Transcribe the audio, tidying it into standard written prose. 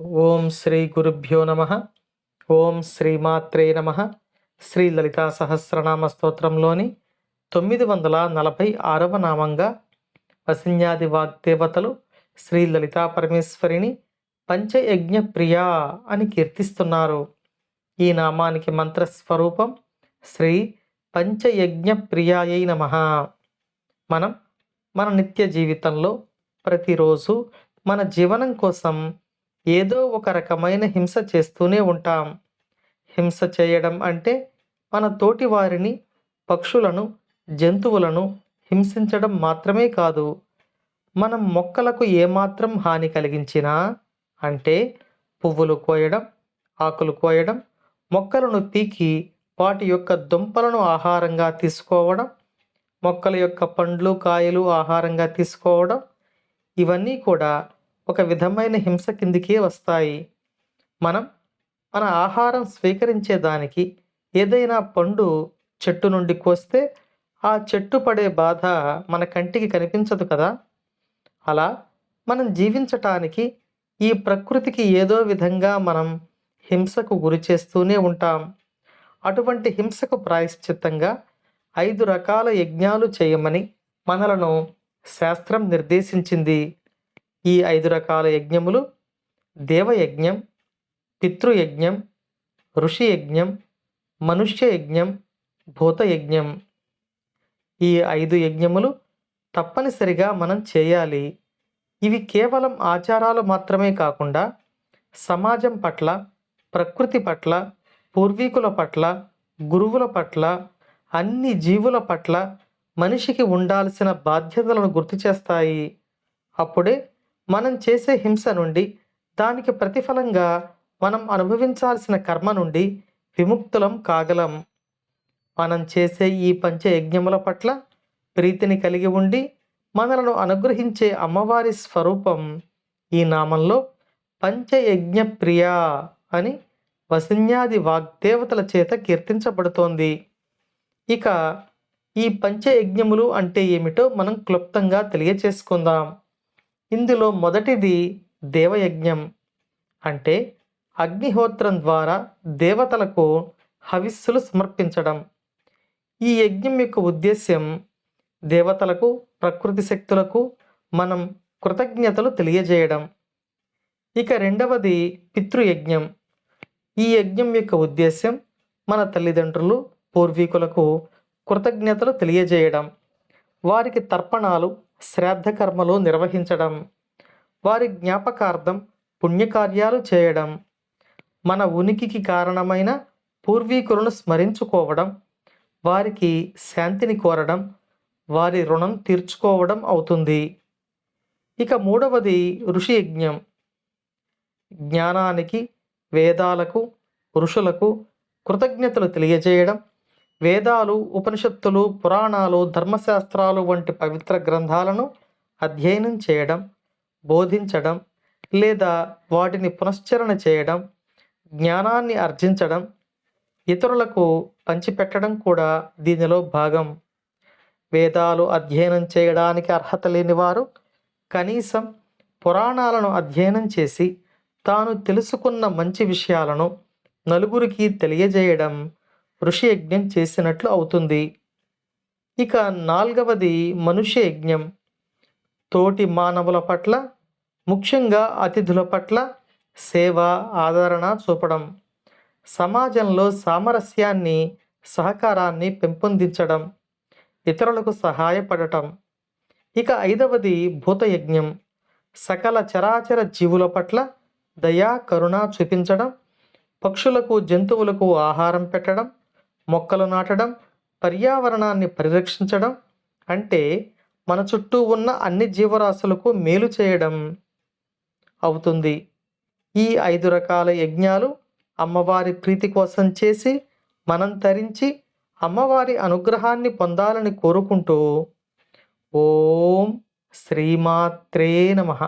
ఓం శ్రీ గురుభ్యో నమ. ఓం శ్రీమాత్రే నమ. శ్రీ లలితా సహస్రనామ స్తోత్రంలోని 946వ నామంగా వసిన్యాది వాగ్దేవతలు శ్రీ లలితా పరమేశ్వరిని పంచయజ్ఞ ప్రియా అని కీర్తిస్తున్నారు. ఈ నామానికి మంత్రస్వరూపం శ్రీ పంచయజ్ఞ ప్రియాయై నమః. మనం మన నిత్య జీవితంలో ప్రతిరోజు మన జీవనం కోసం ఏదో ఒక రకమైన హింస చేస్తూనే ఉంటాం. హింస చేయడం అంటే మన తోటి వారిని, పక్షులను, జంతువులను హింసించడం మాత్రమే కాదు. మనం మొక్కలకు ఏమాత్రం హాని కలిగించినా, అంటే పువ్వులు కోయడం, ఆకులు కోయడం, మొక్కలను పీకి వాటి యొక్క దుంపలను ఆహారంగా తీసుకోవడం, మొక్కల యొక్క పండ్లు, కాయలు ఆహారంగా తీసుకోవడం, ఇవన్నీ కూడా ఒక విధమైన హింస కిందికే వస్తాయి. మనం మన ఆహారం స్వీకరించేదానికి ఏదైనా పండు చెట్టు నుండి కోస్తే ఆ చెట్టు పడే బాధ మన కంటికి కనిపించదు కదా. అలా మనం జీవించటానికి ఈ ప్రకృతికి ఏదో విధంగా మనం హింసకు గురి చేస్తూనే ఉంటాం. అటువంటి హింసకు ప్రాయశ్చిత్తంగా 5 రకాల యజ్ఞాలు చేయమని మనలను శాస్త్రం నిర్దేశించింది. ఈ 5 రకాల యజ్ఞములు దేవయజ్ఞం, పితృయజ్ఞం, ఋషి యజ్ఞం, మనుష్య యజ్ఞం, భూతయజ్ఞం. ఈ 5 యజ్ఞములు తప్పనిసరిగా మనం చేయాలి. ఇవి కేవలం ఆచారాలు మాత్రమే కాకుండా సమాజం పట్ల, ప్రకృతి పట్ల, పూర్వీకుల పట్ల, గురువుల పట్ల, అన్ని జీవుల పట్ల మనిషికి ఉండాల్సిన బాధ్యతలను గుర్తు చేస్తాయి. అప్పుడే మనం చేసే హింస నుండి, దానికి ప్రతిఫలంగా మనం అనుభవించాల్సిన కర్మ నుండి విముక్తులం కాగలం. మనం చేసే ఈ పంచయజ్ఞముల పట్ల ప్రీతిని కలిగి ఉండి మనలను అనుగ్రహించే అమ్మవారి స్వరూపం ఈ నామంలో పంచయజ్ఞ ప్రియా అని వసిన్యాది వాగ్దేవతల చేత కీర్తించబడుతోంది. ఇక ఈ పంచయజ్ఞములు అంటే ఏమిటో మనం క్లుప్తంగా తెలియచేసుకుందాం. ఇందులో మొదటిది దేవయజ్ఞం. అంటే అగ్నిహోత్రం ద్వారా దేవతలకు హవిస్సులు సమర్పించడం. ఈ యజ్ఞం యొక్క ఉద్దేశ్యం దేవతలకు, ప్రకృతి శక్తులకు మనం కృతజ్ఞతలు తెలియజేయడం. ఇక రెండవది పితృయజ్ఞం. ఈ యజ్ఞం యొక్క ఉద్దేశ్యం మన తల్లిదండ్రులు, పూర్వీకులకు కృతజ్ఞతలు తెలియజేయడం, వారికి తర్పణాలు, శ్రాద్ధ కర్మలు నిర్వహించడం, వారి జ్ఞాపకార్థం పుణ్యకార్యాలు చేయడం, మన ఉనికికి కారణమైన పూర్వీకులను స్మరించుకోవడం, వారికి శాంతిని కోరడం, వారి రుణం తీర్చుకోవడం అవుతుంది. ఇక మూడవది ఋషి యజ్ఞం. జ్ఞానానికి, వేదాలకు, ఋషులకు కృతజ్ఞతలు తెలియజేయడం, వేదాలు, ఉపనిషత్తులు, పురాణాలు, ధర్మశాస్త్రాలు వంటి పవిత్ర గ్రంథాలను అధ్యయనం చేయడం, బోధించడం లేదా వాటిని పునశ్చరణ చేయడం, జ్ఞానాన్ని ఆర్జించడం, ఇతరులకు పంచిపెట్టడం కూడా దీనిలో భాగం. వేదాలు అధ్యయనం చేయడానికి అర్హత లేని వారు కనీసం పురాణాలను అధ్యయనం చేసి తాను తెలుసుకున్న మంచి విషయాలను నలుగురికి తెలియజేయడం ఋషి యజ్ఞం చేసినట్లు అవుతుంది. ఇక నాల్గవది మనుష్య యజ్ఞం. తోటి మానవుల పట్ల, ముఖ్యంగా అతిథుల పట్ల సేవ, ఆదరణ చూపడం, సమాజంలో సామరస్యాన్ని, సహకారాన్ని పెంపొందించడం, ఇతరులకు సహాయపడటం. ఇక ఐదవది భూతయజ్ఞం. సకల చరాచర జీవుల పట్ల దయా, కరుణ చూపించడం, పక్షులకు, జంతువులకు ఆహారం పెట్టడం, మొక్కలు నాటడం, పర్యావరణాన్ని పరిరక్షించడం, అంటే మన చుట్టూ ఉన్న అన్ని జీవరాశులకు మేలు చేయడం అవుతుంది. ఈ 5 రకాల యజ్ఞాలు అమ్మవారి ప్రీతి కోసం చేసి మనం తరించి అమ్మవారి అనుగ్రహాన్ని పొందాలని కోరుకుంటూ ఓం శ్రీమాత్రే నమః.